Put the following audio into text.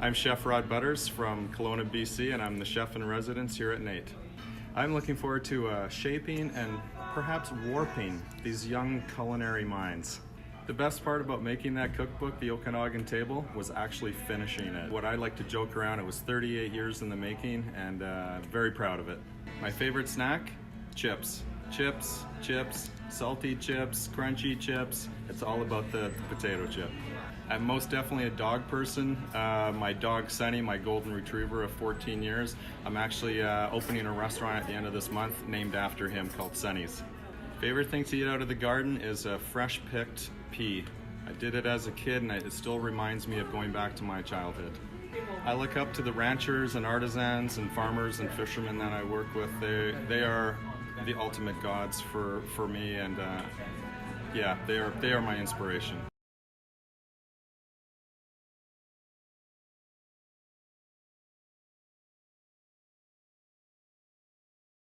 I'm Chef Rod Butters from Kelowna, BC, and I'm the chef in residence here at NAIT. I'm looking forward to shaping and perhaps warping these young culinary minds. The best part about making that cookbook, the Okanagan Table, was actually finishing it. What I like to joke around, it was 38 years in the making, and very proud of it. My favorite snack? Chips. Chips, chips, salty chips, crunchy chips. It's all about the potato chip. I'm most definitely a dog person. My dog Sunny, my golden retriever of 14 years, I'm actually opening a restaurant at the end of this month named after him called Sunny's. Favorite thing to eat out of the garden is a fresh picked pea. I did it as a kid and it still reminds me of going back to my childhood. I look up to the ranchers and artisans and farmers and fishermen that I work with. They are the ultimate gods for me, and yeah, they are my inspiration.